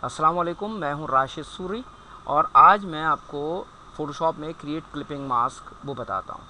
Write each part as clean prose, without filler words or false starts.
अस्सलाम वालेकुम, मैं हूं राशिद सूरी और आज मैं आपको फ़ोटोशॉप में क्रिएट क्लिपिंग मास्क वो बताता हूं।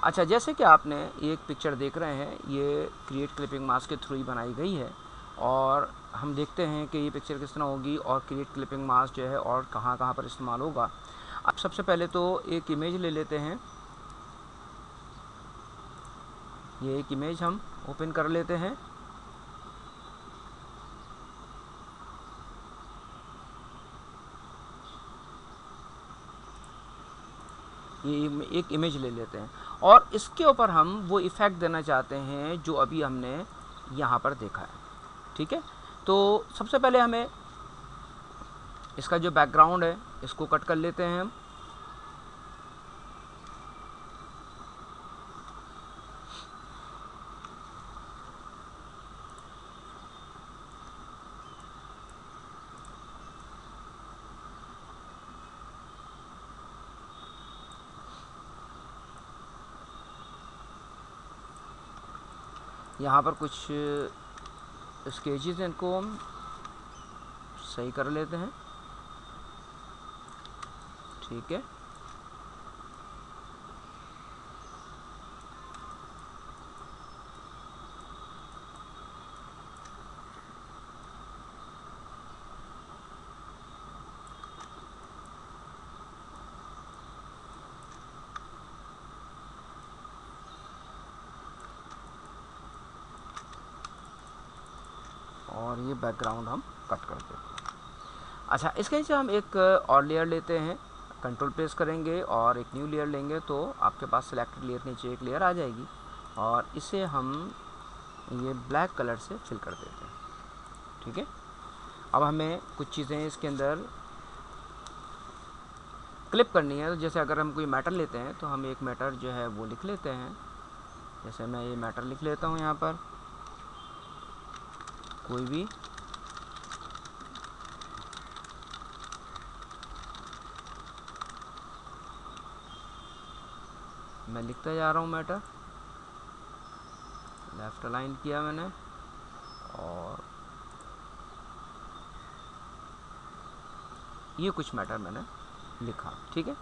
अच्छा, जैसे कि आपने एक पिक्चर देख रहे हैं, ये क्रिएट क्लिपिंग मास्क के थ्रू ही बनाई गई है और हम देखते हैं कि ये पिक्चर किस तरह होगी और क्रिएट क्लिपिंग मास्क जो है और कहाँ कहाँ पर इस्तेमाल होगा। अब सबसे पहले तो एक इमेज ले लेते हैं। ये एक इमेज हम ओपन कर लेते हैं। ये एक इमेज ले लेते हैं और इसके ऊपर हम वो इफ़ेक्ट देना चाहते हैं जो अभी हमने यहाँ पर देखा है। ठीक है, तो सबसे पहले हमें इसका जो बैकग्राउंड है इसको कट कर लेते हैं हम। यहाँ पर कुछ स्केचेस हैं, इनको हम सही कर लेते हैं। ठीक है, और ये बैकग्राउंड हम कट कर देते हैं। अच्छा, इसके नीचे हम एक और लेयर लेते हैं, कंट्रोल प्रेस करेंगे और एक न्यू लेयर लेंगे तो आपके पास सिलेक्टेड लेयर के नीचे एक लेयर आ जाएगी और इसे हम ये ब्लैक कलर से फिल कर देते हैं। ठीक है, अब हमें कुछ चीज़ें इसके अंदर क्लिप करनी है। तो जैसे अगर हम कोई मैटर लेते हैं तो हम एक मैटर जो है वो लिख लेते हैं। जैसे मैं ये मैटर लिख लेता हूँ, यहाँ पर कोई भी मैं लिखता जा रहा हूँ मैटर, लेफ़्ट अलाइन किया मैंने और ये कुछ मैटर मैंने लिखा। ठीक है,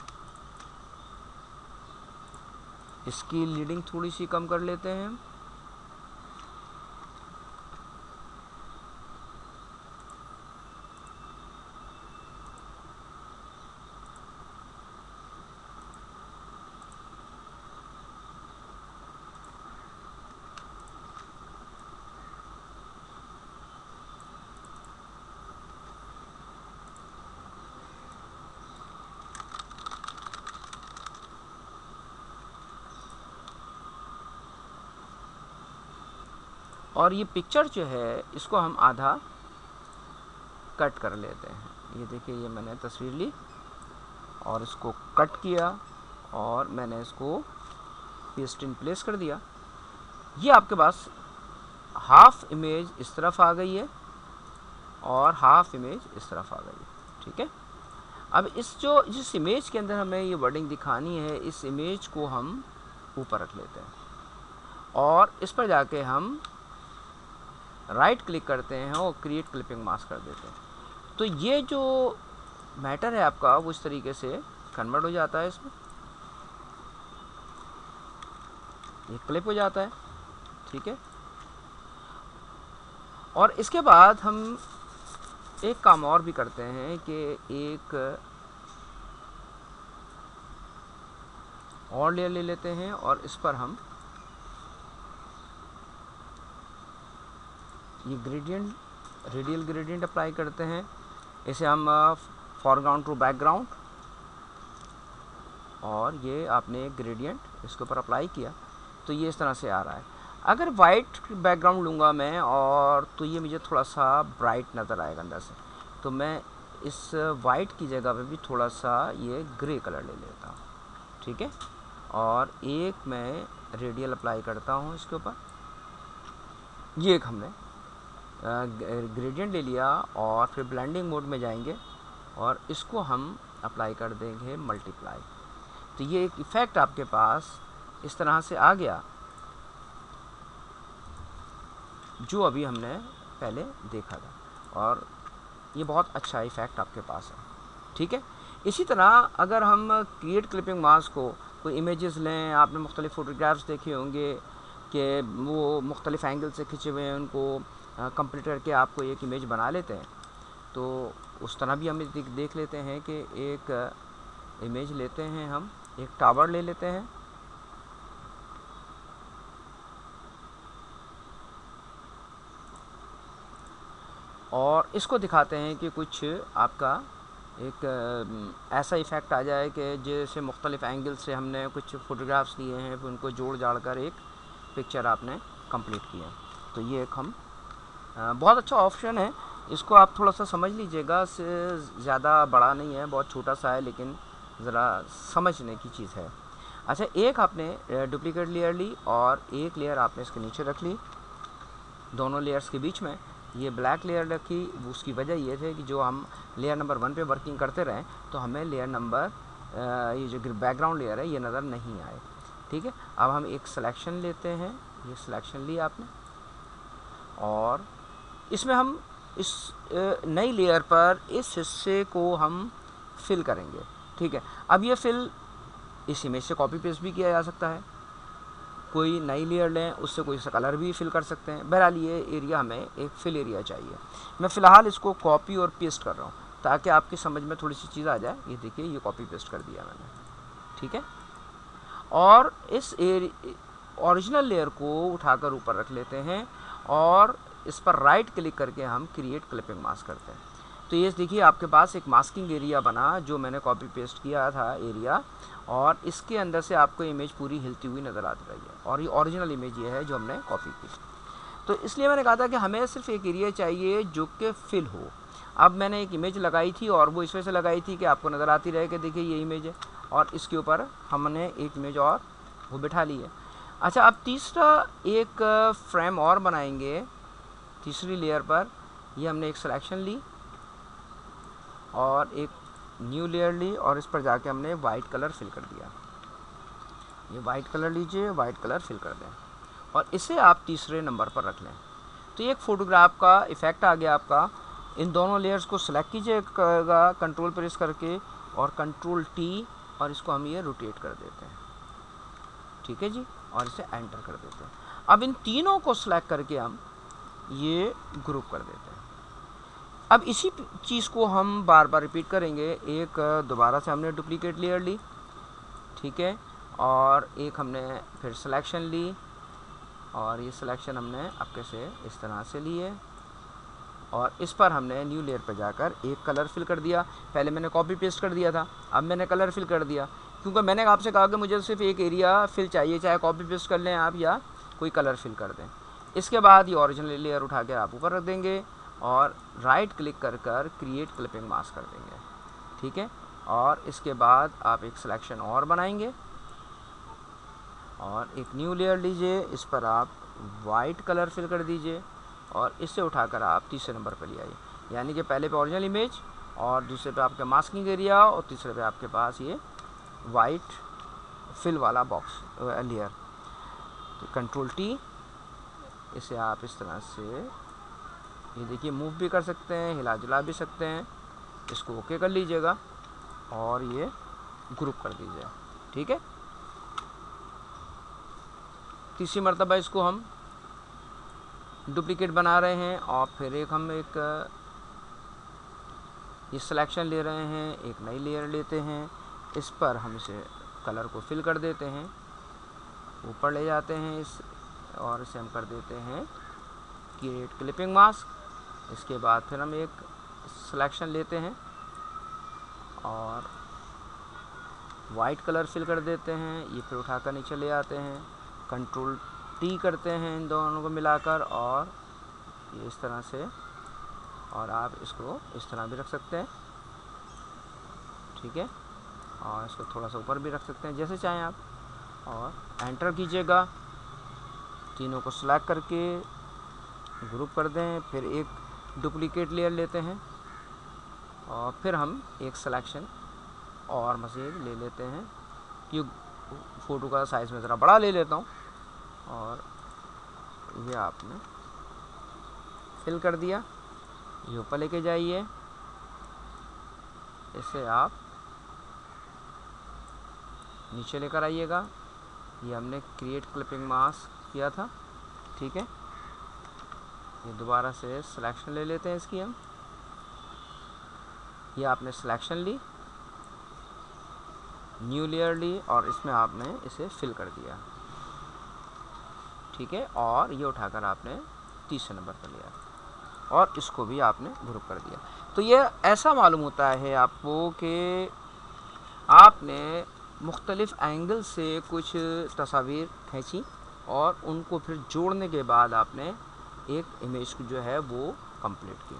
इसकी लीडिंग थोड़ी सी कम कर लेते हैं हम। और ये पिक्चर जो है इसको हम आधा कट कर लेते हैं। ये देखिए, ये मैंने तस्वीर ली और इसको कट किया और मैंने इसको पेस्ट इन प्लेस कर दिया। ये आपके पास हाफ इमेज इस तरफ आ गई है और हाफ इमेज इस तरफ आ गई है। ठीक है, अब जिस इमेज के अंदर हमें ये वर्डिंग दिखानी है, इस इमेज को हम ऊपर रख लेते हैं और इस पर जाके हम राइट क्लिक करते हैं और क्रिएट क्लिपिंग मास्क कर देते हैं। तो ये जो मैटर है आपका वो इस तरीके से कन्वर्ट हो जाता है, इसमें ये क्लिप हो जाता है। ठीक है, और इसके बाद हम एक काम और भी करते हैं कि एक और लेयर ले लेते हैं और इस पर हम ये ग्रेडियंट, रेडियल ग्रेडियंट अप्लाई करते हैं। इसे हम फॉरग्राउंड टू बैकग्राउंड, और ये आपने ग्रेडियंट इसके ऊपर अप्लाई किया तो ये इस तरह से आ रहा है। अगर वाइट बैकग्राउंड लूँगा मैं और तो ये मुझे थोड़ा सा ब्राइट नज़र आएगा अंदर से, तो मैं इस वाइट की जगह पे भी थोड़ा सा ये ग्रे कलर ले लेता हूँ। ठीक है, और एक मैं रेडियल अप्लाई करता हूँ इसके ऊपर। ये एक हमने ग्रेडियंट ले लिया और फिर ब्लेंडिंग मोड में जाएंगे और इसको हम अप्लाई कर देंगे मल्टीप्लाई। तो ये एक इफ़ेक्ट आपके पास इस तरह से आ गया जो अभी हमने पहले देखा था। और ये बहुत अच्छा इफ़ेक्ट आपके पास है। ठीक है, इसी तरह अगर हम क्रिएट क्लिपिंग मास्क को कोई इमेजेस लें, आपने मुख्तलिफ़ फ़ोटोग्राफ्स देखे होंगे कि वो मुख्तलिफ़ एंगल से खिंचे हुए हैं, उनको कंप्लीट करके आपको एक इमेज बना लेते हैं। तो उस तरह भी हम देख लेते हैं कि एक इमेज लेते हैं, हम एक टावर ले लेते हैं और इसको दिखाते हैं कि कुछ आपका एक ऐसा इफ़ेक्ट आ जाए कि जैसे मुख्तलिफ़ एंगल से हमने कुछ फ़ोटोग्राफ्स लिए हैं, फिर उनको जोड़ जाड़ कर एक पिक्चर आपने कंप्लीट किया। तो ये एक हम बहुत अच्छा ऑप्शन है, इसको आप थोड़ा सा समझ लीजिएगा, ज़्यादा बड़ा नहीं है, बहुत छोटा सा है, लेकिन ज़रा समझने की चीज़ है। अच्छा, एक आपने डुप्लीकेट लेयर ली और एक लेयर आपने इसके नीचे रख ली, दोनों लेयर्स के बीच में ये ब्लैक लेयर रखी। उसकी वजह ये थे कि जो हम लेयर नंबर 1 पे वर्किंग करते रहें तो हमें लेयर नंबर ये जो बैकग्राउंड लेयर है ये नज़र नहीं आए। ठीक है, अब हम एक सिलेक्शन लेते हैं, ये सिलेक्शन लिया आपने और इसमें हम इस नई लेयर पर इस हिस्से को हम फिल करेंगे। ठीक है, अब ये फिल इस इमेज से कॉपी पेस्ट भी किया जा सकता है, कोई नई लेयर लें उससे कोई सा कलर भी फिल कर सकते हैं। बहरहाल ये एरिया हमें एक फिल एरिया चाहिए। मैं फ़िलहाल इसको कॉपी और पेस्ट कर रहा हूँ ताकि आपकी समझ में थोड़ी सी चीज़ आ जाए। ये देखिए, ये कॉपी पेस्ट कर दिया मैंने। ठीक है, और इस ओरिजिनल लेयर को उठाकर ऊपर रख लेते हैं और इस पर राइट क्लिक करके हम क्रिएट क्लिपिंग मास्क करते हैं। तो ये देखिए, आपके पास एक मास्किंग एरिया बना जो मैंने कॉपी पेस्ट किया था एरिया, और इसके अंदर से आपको इमेज पूरी हिलती हुई नज़र आती रही है और ये ओरिजिनल इमेज ये है जो हमने कॉपी की। तो इसलिए मैंने कहा था कि हमें सिर्फ एक एरिया चाहिए जो कि फिल हो। अब मैंने एक इमेज लगाई थी और वो इस वजह से लगाई थी कि आपको नज़र आती रहे कि देखिए ये इमेज है, और इसके ऊपर हमने एक इमेज और वो बिठा ली है। अच्छा, अब तीसरा एक फ्रेम और बनाएंगे तीसरी लेयर पर। ये हमने एक सिलेक्शन ली और एक न्यू लेयर ली और इस पर जाके हमने वाइट कलर फिल कर दिया। ये वाइट कलर लीजिए, वाइट कलर फिल कर दें और इसे आप तीसरे नंबर पर रख लें। तो ये एक फ़ोटोग्राफ का इफ़ेक्ट आ गया आपका। इन दोनों लेयर्स को सिलेक्ट कीजिएगा कंट्रोल प्रेस करके और कंट्रोल टी, और इसको हम ये रोटेट कर देते हैं। ठीक है जी, और इसे एंटर कर देते हैं। अब इन तीनों को सिलेक्ट करके हम ये ग्रुप कर देते हैं। अब इसी चीज़ को हम बार बार रिपीट करेंगे। एक दोबारा से हमने डुप्लीकेट लेयर ली, ठीक है, और एक हमने फिर सिलेक्शन ली और ये सिलेक्शन हमने आपके से इस तरह से ली है और इस पर हमने न्यू लेयर पर जाकर एक कलर फिल कर दिया। पहले मैंने कॉपी पेस्ट कर दिया था, अब मैंने कलर फिल कर दिया, क्योंकि मैंने आपसे कहा कि मुझे सिर्फ एक एरिया फिल चाहिए, चाहे कॉपी पेस्ट कर लें आप या कोई कलर फिल कर दें। इसके बाद ये ओरिजिनल लेयर उठा के आप ऊपर रख देंगे और राइट क्लिक कर कर क्रिएट क्लिपिंग मास्क कर देंगे। ठीक है, और इसके बाद आप एक सिलेक्शन और बनाएंगे और एक न्यू लेयर लीजिए, इस पर आप वाइट कलर फिल कर दीजिए और इससे उठाकर आप तीसरे नंबर पर ले आइए। यानी कि पहले पे ओरिजिनल इमेज और दूसरे पे आपका मास्किंग एरिया और तीसरे पे आपके पास ये वाइट फिल वाला बॉक्स लेयर। तो कंट्रोल टी, इसे आप इस तरह से ये देखिए मूव भी कर सकते हैं, हिला जुला भी सकते हैं। इसको ओके कर लीजिएगा और ये ग्रुप कर दीजिए। ठीक है, तीसरी मरतबा इसको हम डुप्लीकेट बना रहे हैं और फिर हम एक ये सिलेक्शन ले रहे हैं, एक नई लेयर लेते हैं, इस पर हम इसे कलर को फिल कर देते हैं, ऊपर ले जाते हैं इस और इसे हम कर देते हैं क्रिएट क्लिपिंग मास्क। इसके बाद फिर हम एक सिलेक्शन लेते हैं और वाइट कलर फिल कर देते हैं, ये फिर उठाकर नीचे ले आते हैं, कंट्रोल टी करते हैं इन दोनों को मिलाकर और ये इस तरह से, और आप इसको इस तरह भी रख सकते हैं। ठीक है, और इसको थोड़ा सा ऊपर भी रख सकते हैं जैसे चाहें आप, और एंटर कीजिएगा। तीनों को सिलेक्ट करके ग्रुप कर दें, फिर एक डुप्लीकेट लेयर लेते हैं और फिर हम एक सिलेक्शन और मज़ीद ले लेते हैं कि फ़ोटो का साइज़ में ज़रा बड़ा ले लेता हूँ और ये आपने फिल कर दिया। ये ऊपर लेके जाइए इसे आप नीचे लेकर आइएगा। ये हमने क्रिएट क्लिपिंग मास्क किया था, ठीक है। ये दोबारा से सिलेक्शन ले लेते हैं इसकी हम। ये आपने सिलेक्शन ली, न्यू लेयर ली और इसमें आपने इसे फिल कर दिया, ठीक है। और ये उठाकर आपने तीसरे नंबर पर लिया और इसको भी आपने ग्रुप कर दिया। तो ये ऐसा मालूम होता है आपको कि आपने मुख्तलिफ़ एंगल से कुछ तस्वीर खींची और उनको फिर जोड़ने के बाद आपने एक इमेज जो है वो कंप्लीट की।